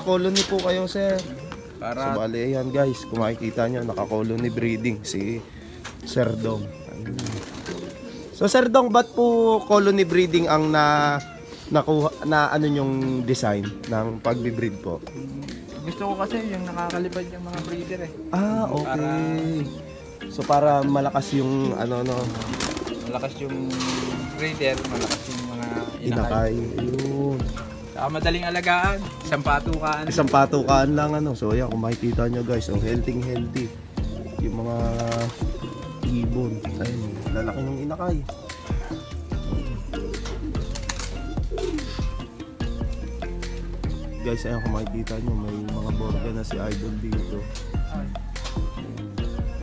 naka-colony po kayo, sir. Para So, bali, ayan guys, kung makikita nyo, naka-colony breeding si Sir Dong. Ayun. So, Sir Dong, ba't po colony breeding ang nakuha, na ano yung design ng pagbe-breed po? gusto ko kasi yung nakakalipad yung mga breeder eh. Ah, okay. So, para malakas yung ano, no? Malakas yung breeder, malakas yung mga Inakay. Ayun. Saka madaling alagaan, isang patukaan. Isang patukaan lang, ano. So, ayan, kung makikita nyo guys, oh, healthy. Yung mga ibon. Ayun, lalaki ng inakay. Guys, ayan, kung makikita nyo, may mga borga na si Idol dito.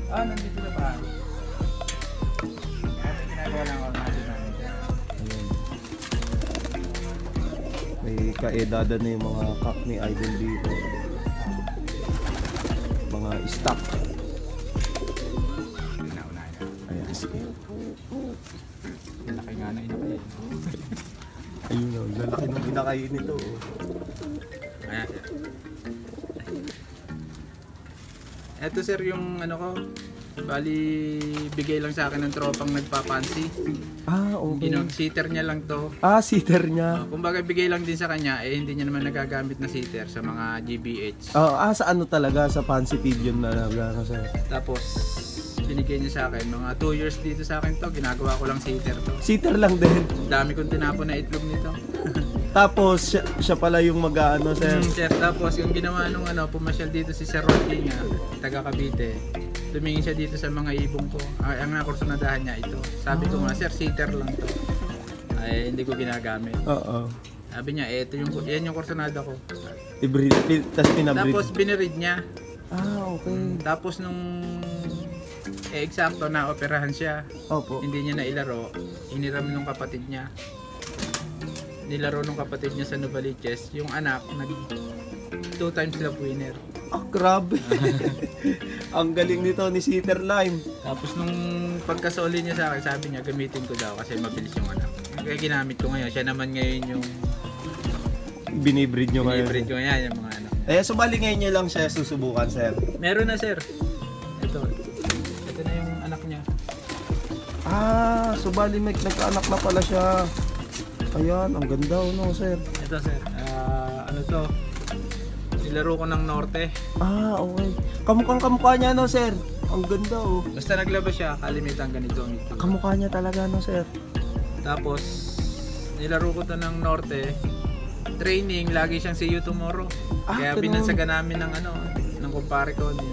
Nandito na ba? Ginagawa lang ako natin namin. Ayan. May kaedada na yung mga kak ni Idol dito. Mga stock. Ayan, sige. Laki nga na inakay. Ayun o, lalaki ng inakay nito. Ayan sir. Eto sir yung ano ko, bali bigay lang sa akin ng tropang nagpapansi. Ah, okay. Sitter niya lang to. Ah, sitter niya. Kumbaga bigay lang din sa kanya, eh hindi niya naman nagagamit na sitter sa mga GBH. Sa ano talaga, sa fancy pigeon na nagano sir. Tapos binigay niya sa akin, mga 2 years dito sa akin to, ginagawa ko lang sitter to. Sitter lang din. Dami kong tinapon na itlog nito. Tapos siya pala yung mag-ano sir. Sir, tapos yung ginawa nung pumasyal dito si Sir Rocky nga, taga Cavite. Tumingin siya dito sa mga ibong ko. Ang nakursunadahan niya ito. Sabi ko nga, sir, sitter lang to. Ay, hindi ko ginagamit. Oo. Sabi niya, yan yung kursunada ko. I-breed, tapos pinabreed. Tapos binirid niya. Ah, okay. Tapos nung eksakto na operahan siya. Opo. Hindi niya nailaro. Hiniram nung kapatid niya. Nilaro nung kapatid niya sa Novaliches. Yung anak, 2 times love winner. Ah, grabe. Ang galing nito ni Sitter Lime. Tapos nung pagkasoli niya sa akin, sabi niya gamitin ko daw kasi mabilis yung anak. Kaya ginamit ko ngayon. Siya naman ngayon yung Binibreed nyo ngayon. binibreed ko ngayon yung mga anak. So bali ngayon nyo lang siya susubukan, sir. Meron na sir. Ito na yung anak niya. So bali nagkaanak na pala siya. Ayan, ang ganda no, sir. Ito sir. Ano to? Nilaro ko ng Norte. Okay. Kamukha niya no, sir. Ang ganda oh. Basta naglabas siya, kalimitan ganito ang ito. Kamukha niya talaga no, sir. Tapos nilaro ko to ng Norte. Training, lagi siyang see you tomorrow. Kaya ganun. binansagan namin ng ng kumpare ko ni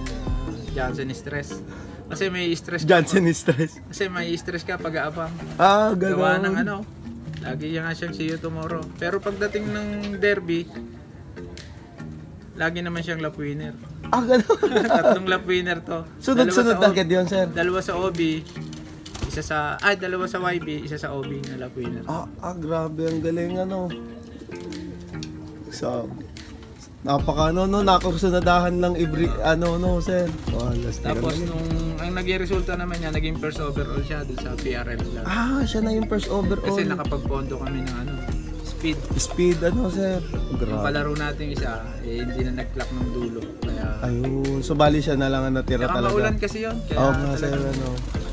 Johnson Stress. Kasi may stress ka. Johnson Stress. Kasi may stress ka pag-aabang. Gano'n. Gawa ng lagi nga siyang see you tomorrow. Pero pagdating ng derby, lagi naman siyang lap winner. Gano'n. 3 lap winner to. Sunod-sunod agad yun, sir. 2 sa OB, dalawa sa YB, isa sa OB na lap winner. Grabe, ang galing ano. So, nakursunadahan lang sir. Tapos ang naging resulta naman niya, naging first overall siya dun sa PRL lang. Siya na yung first overall. Kasi nakapagpondo kami ng speed. Speed, sir. Yung Grabe. palaro natin isa, hindi na nag-clock ng dulo. Kaya Ayun, so bali siya na lang ang natira saka talaga. maulan kasi yun. Kaya Sir,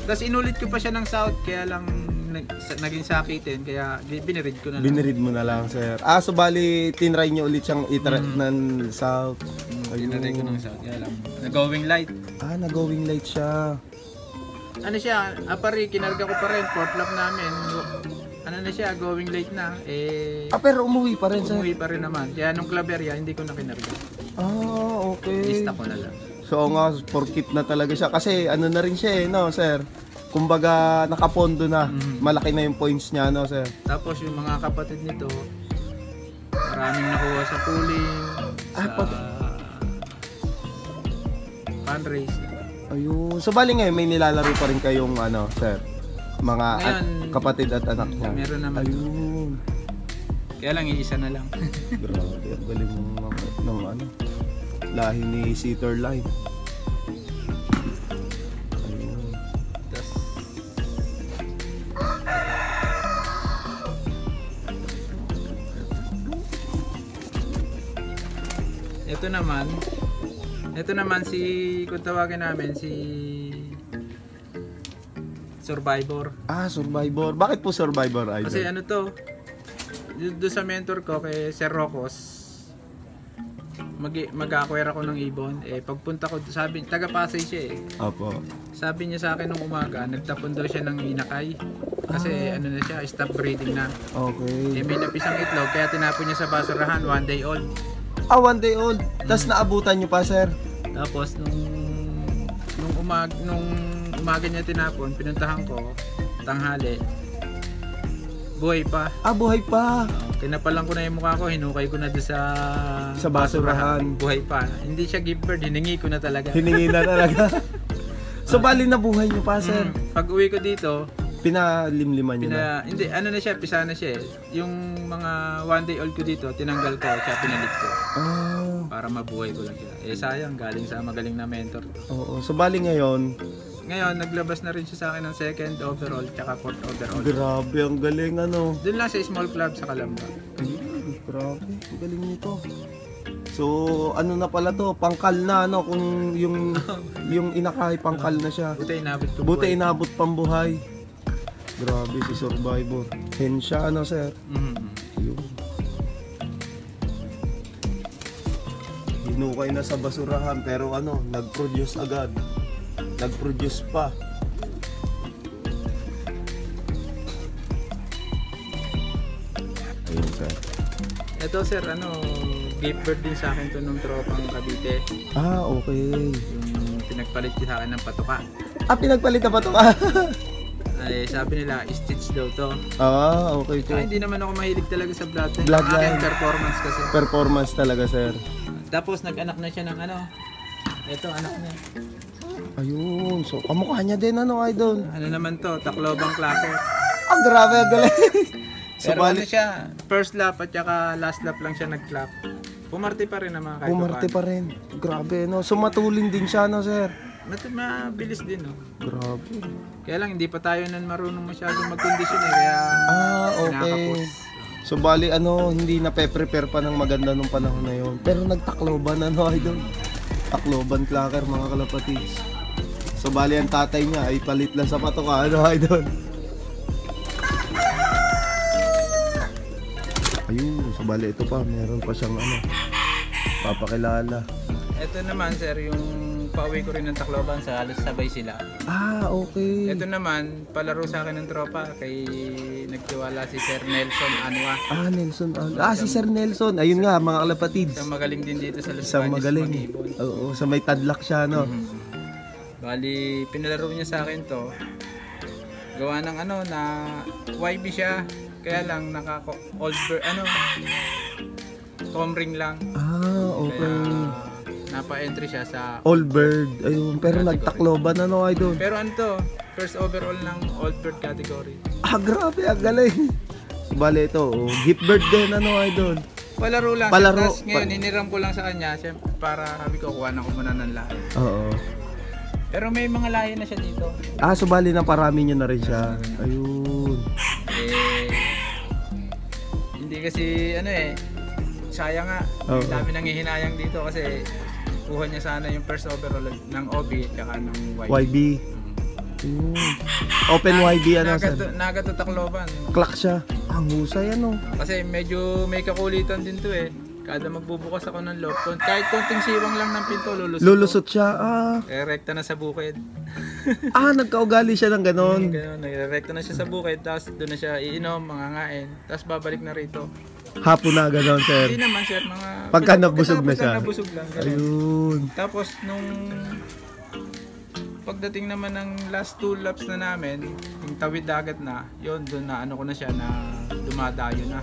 Tapos inulit ko pa siya ng south, kaya lang naging sakitin, kaya binirid ko na lang. Binirid mo na lang, sir. So bali, tinry nyo ulit siyang itry ng south. Binirid ko ng south, kaya lang. Nag-going light. Nag-going light siya. Ano siya, apari, kinarga ko pa rin, 4th lap namin. Ano na siya, going late na. Pero umuwi pa rin, sir. Umuwi pa rin naman. Kaya nung Claveria, hindi ko na kinarga. Okay. Lista ko na lang. So nga, for keep na talaga siya. Kasi ano na rin siya no, sir? Kumbaga, nakapondo na. Malaki na yung points niya, no, sir? Tapos yung mga kapatid nito, maraming nakuha sa pooling, sa fundraise. Ayun. So bali ngayon, may nilalaro pa rin kayong sir? Mga Ngayon, kapatid at anak niya. Meron naman. Ayun. Kaya lang, iisa na lang. Grabe, ang galing ng lahi ni Sitter Lime. Ayun. Tapos, ito naman si, kung tawagin namin, si Survivor. Ah, Survivor. Bakit po Survivor, idol? Kasi ano to, doon sa mentor ko kay Sir Rocos, mag-acquire ako ng ibon. Pagpunta ko, sabi, taga-Pasay siya Opo. Sabi niya sa akin nung umaga, nagtapon daw siya ng inakay. Kasi ano na siya, stop breeding na. Okay. May napisang itlog, kaya tinapon niya sa basurahan, 1 day old. Ah, 1 day old. Tapos naabutan nyo pa, sir? Tapos nung umaga niya tinapon, pinuntahan ko, tanghali, buhay pa. Ah, buhay pa. Kinapalan ko na yung mukha ko, hinukay ko na doon Sa basurahan. Buhay pa. Hindi siya give birth, hiningi ko na talaga. Hiningi na talaga. So, bali na buhay nyo pa, sir? Pag uwi ko dito, Pinalimliman nyo na? hindi, ano na siya, pisa na siya Yung mga 1 day old ko dito, tinanggal ko, siya pinalit ko. Ah. Para mabuhay ko lang siya. Sayang, galing sa magaling na mentor. Oo. So, bali ngayon, Naglabas na rin siya sa akin ng 2nd overall, tsaka 4th overall. grabe, ang galing, ano. Doon lang sa small club sa Calamba. Ayun, grabe, ang galing nito. So, ano na pala to, pangkal na, ano, kung yung inakay, pangkal na siya. Buti inabot ko Buti buhay. inabot pambuhay. Grabe si Survivor. Hen siya, ano, sir? Mhm. Yun. Hinukay na sa basurahan, pero ano, nag-produce agad. Nag-produce pa. Ayun, sir. Ito sir, gift bird din sa akin to nung tropang Cavite. Ah, okay. Yung pinagpalit ko sa akin ng patuka. Ah, pinagpalit na ba ito? Ay, sabi nila, stitch daw to. Ah, okay po. Kaya hindi naman ako mahilig talaga sa bloodline. Bloodline. Ang aking performance kasi. Performance talaga, sir. Tapos nag-anak na siya ng Ito, anak niya. Ayun, so kamukha niya din, ano, idol? Ano naman to, Tacloban Clacker. Ah, grabe, ang galing. So, Pero bali, siya, first lap at saka last lap lang siya nag-clap. Pumarte pa rin naman kahit umarte pa rin. Grabe, no? So, matulin din siya, no, sir? Mabilis din, no? Grabe. Kaya lang, hindi pa tayo nan marunong masyadong mag-condition kaya Ah, okay. kinakapos. So, bali, hindi na pe-prepare pa ng maganda nung panahon na yun. Pero nagtakloban, ano, idol? Takloban clacker, mga kalapatids. So, bali, ang tatay niya ay palit lang sa patoka, ano, idol? Ayun, so bali, ito pa, meron pa siyang, papakilala. Ito naman, sir, yung pauwi ko rin ng Tacloban sa halos sabay sila. Ah, okay. Ito naman, palaro sa akin ng tropa kay nagtiwala si Sir Nelson Anwa. Ah, Nelson. Si Sir Nelson. Ayun nga, mga kalapatids. Isang magaling din dito sa Los Isang Baños, magaling. Mag-ibon. Oo, sa may tadlak siya, no? Bali, pinalaro niya sa akin to. Gawa ng na YB siya. Kaya lang, old bird, com ring lang. Ah, okay. Kaya, napa-entry siya sa All bird. Ayun, pero nagtakloban, ano, idol? Pero first overall ng old bird category. Ah, grabe, ang galing. So, bali, ito, gift bird din, ano, idol? Palaro lang. Palaro. Tapos ngayon, hiniram ko lang sa kanya. Siyempre, para sabi ko, kuha na ko muna ng lahi. Oo. Pero may mga lahi na siya dito. Ah, so bali na parami nyo na rin siya. Ayun. Hindi kasi, sayang nga. Oo. Ang dami nang hihinayang dito kasi kuha niya sana yung first overall ng OB at ng YB. YB. Ayun. Open YB, ano, sir? Nagato Tacloban. Clock siya. Ang husay, ano? Kasi medyo may kakulitan din to Kada magbubukas ako ng loob, kahit konting siwang lang ng pinto, Lulusot siya. Ah. Rekta na sa bukid. Nagkaugali siya ng ganon. Ganun, nagrekta na siya sa bukid, tapos doon na siya iinom, mangangain, tapos babalik na rito. Hapon na ganon, sir. Hindi naman sir, mga... Pagka nabusog na siya. Nabusog lang. Ganun. Ayun. Tapos nung pagdating naman ng last 2 laps na namin, yung tawid dagat na, yun, doon na ko na siya na dumadayo na.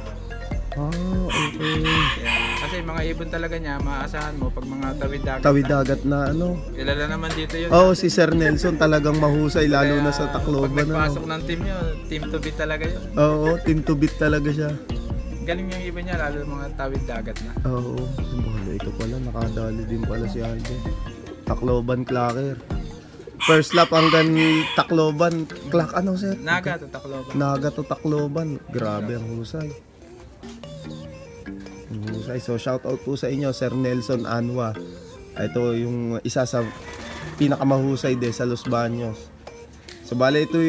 Ah, okay. Kaya, kasi mga ibon talaga niya, maasahan mo pag mga tawid dagat Tawid na. dagat na, ano? Kilala naman dito yun. Oo, si Sir Nelson talagang mahusay, lalo Kaya, na sa Tacloban. Pag nagpasok Ano? ng team nyo, team to beat talaga yun. Oo, team to beat talaga siya. Galing yung iba niya, lalo mga tawid dagat na. Oo, ito pala, nakadali din pala si Aldo. Tacloban Clacker. First lap hanggang Tacloban. Clock, ano, sir? Naga to Tacloban. Naga to Tacloban. Grabe ang husay. Mahusay. So shout out po sa inyo, Sir Nelson Anwa. Ito yung isa sa pinakamahusay din sa Los Baños. So bale ito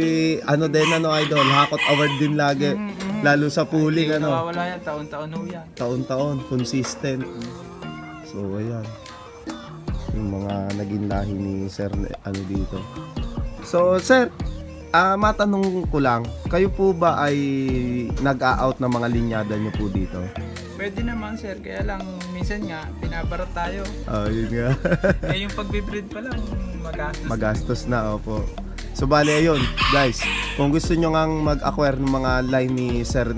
ano din idol, Hakot Award din lagi. Lalo sa pooling Hindi nawawala yan, taon-taon ho yan. Taon-taon, consistent. So ayan. Yung mga naging lahi ni Sir dito. So Sir, matanong ko lang, kayo po ba ay nag-a-out ng mga linyada nyo po dito? Pwede naman sir, kaya lang minsan nga pinabarat tayo. Yun nga. Eh yung pagbibreed pa lang magastos. Magastos na, opo. So bale ayun, guys, kung gusto nyo ngang mag-acquire ng mga line ni Sir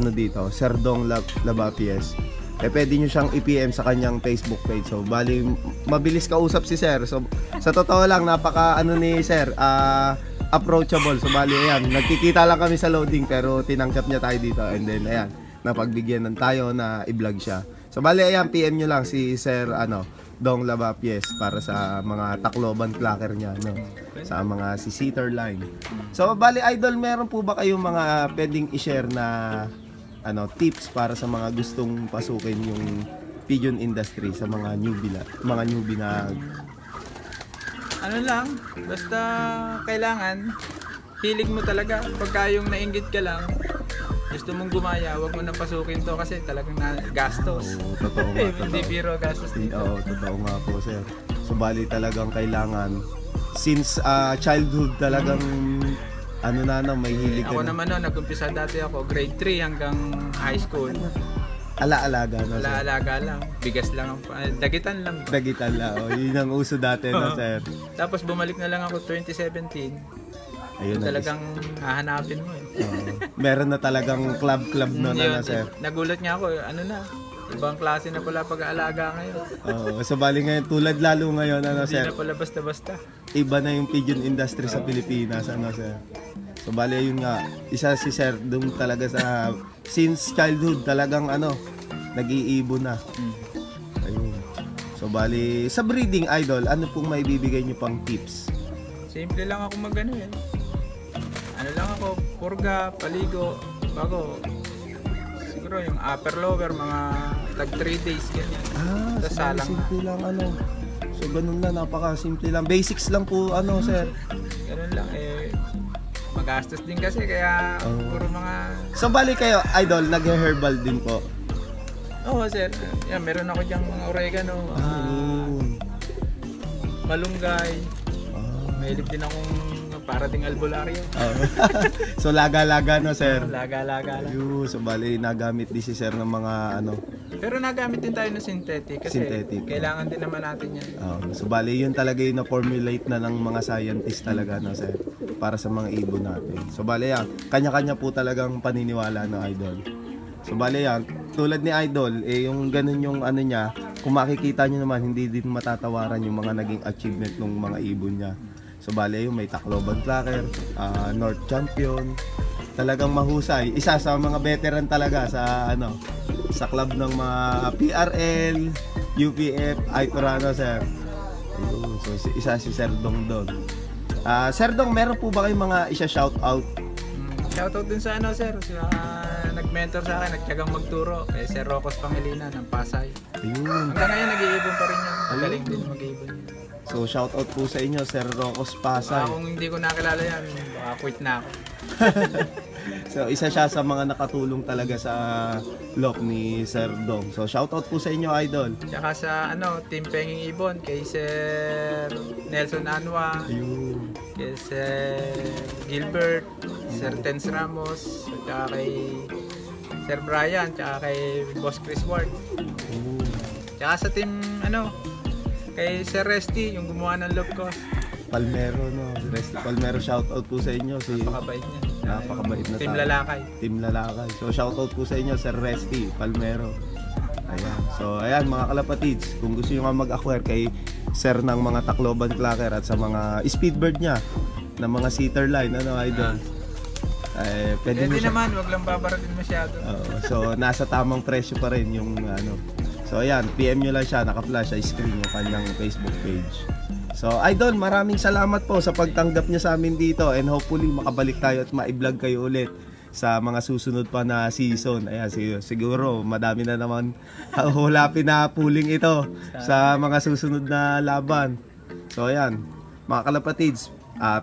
dito, Sir Dong Labapies, pwede nyo siyang i-PM sa kanyang Facebook page. So bali, mabilis kausap si Sir. So sa totoo lang, napaka ni Sir, approachable. So bali ayan, nagkikita lang kami sa loading pero tinanggap niya tayo dito, and then ayan, napagbigyan tayo na i-vlog siya. So bali ayan, PM nyo lang si Sir Dong Labapies para sa mga Tacloban clacker niya, no? Sa mga seater line. So bali idol, meron po ba kayong mga pwedeng i-share na tips para sa mga gustong pasukin yung pigeon industry sa mga newbie na Ano lang, basta kailangan hilig mo talaga. Pagka yung nainggit ka lang, gusto mong gumaya, wag mo na pasukin to kasi talagang gastos. Oo, totoo nga. Hindi biro gastos dito. Oo, totoo nga po, Sir. So bali talagang kailangan since childhood talagang may hilig ka Ako na. naman nag-umpisa dati ako, grade 3 hanggang high school. Ala-alaga na, Sir. Alaalaga lang, bigas lang, dagitan lang. Dagitan lang. Yun ang uso dati na, Sir. Tapos bumalik na lang ako 2017. Ayun na. Talagang hahanapin mo eh. Meron na talagang club na Yun, Sir. Nagulat nga ako, ibang klase na pala pag-aalaga ngayon. So bali ngayon, tulad lalo ngayon, Hindi Sir. na pala basta-basta. Iba na yung pigeon industry sa Pilipinas, Sir. So bali yun nga, isa si Sir doon talaga sa since childhood talagang nag-iibon na. Ayun. So bali sa breeding idol, ano pong maibibigay niyo pang tips? Simple lang ako ano lang ako, purga, paligo, bago. Siguro yung upper lower, mga tag 3 days ganyan. So Sasalang simple lang So ganun lang, napaka-simple lang. Basics lang po Sir. Ganun lang magastos din kasi kaya puro mga So bali kayo, idol, nag-herbal din po. Oo sir, yan, meron ako diyang mga oregano, malunggay, mahilig din akong para ding albularyo. So laga-laga Sir. Laga-laga lang. So bali nagamit din si Sir ng mga Pero nagamit din tayo ng synthetic kasi kailangan din naman natin yan. So bali yun talaga yung na-formulate na ng mga scientist talaga Sir, para sa mga ibon natin. So bali yan, kanya-kanya po talagang paniniwala idol. So bali yan, tulad ni idol, yung ganun yung niya, kung makikita nyo naman, hindi din matatawaran yung mga naging achievement ng mga ibon niya. So bali yung may Tacloban clacker, North Champion, talagang mahusay. Isa sa mga veteran talaga sa club ng mga PRL, UPF, Aitorano, Sir. Ayun. So isa si Sir Dong doon. Sir Dong, meron po ba kayong mga isa-shoutout? Shoutout din sa Sir, sa nag-mentor sa akin, nagtiyagang magturo, Sir Rocos Pangilinan ng Pasay. Ayun. Hanggang ngayon nag-iibon pa rin yan. Magaling din mag-iibon yan. So shoutout po sa inyo, Sir Rocos Pasay. Kung hindi ko nakilala yan, quit na ako. So isa siya sa mga nakatulong talaga sa lock ni Sir Dong. So shoutout po sa inyo, idol. Tsaka sa Team Penging Ibon, kay Sir Nelson Anwa, Ayun. kay Sir Gilbert, Sir Tens Ramos, tsaka kay Sir Brian, tsaka kay Boss Chris Ward. Tsaka sa team kay Sir Resty, yung gumawa ng love ko. Palmero, Resty Palmero, shoutout po sa inyo. Napakabait niya. Napakabait na Team tao. Lalakay. Team Lalakay. So shoutout po sa inyo, Sir Resty Palmero. Ayan. So ayan mga kalapatids, kung gusto nyo nga mag-acquire kay Sir ng mga Tacloban clacker at sa mga speedbird niya na mga seater line, idol? Pwede mo siya. naman, wag lang babaratin masyado. So nasa tamang presyo pa rin yung So ayan, PM nyo lang siya, naka-flash sa screen yung kanyang Facebook page. So idol, maraming salamat po sa pagtanggap niya sa amin dito, and hopefully makabalik tayo at ma-vlog kayo ulit sa mga susunod pa na season. Ayan, siguro madami na naman hulapin na puling ito sa mga susunod na laban. So ayan, mga kalapatids,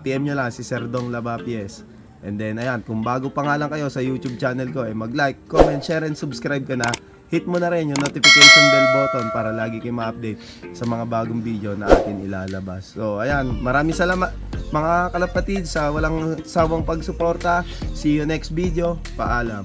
PM nyo lang si Sir Dong Labapies. And then ayan, kung bago pa nga lang kayo sa YouTube channel ko, mag-like, comment, share, and subscribe ka na. Hit mo na rin yung notification bell button para lagi kayo ma-update sa mga bagong video na atin ilalabas. So ayan, maraming salamat mga kalapatid sa walang sawang pagsuporta. See you next video. Paalam.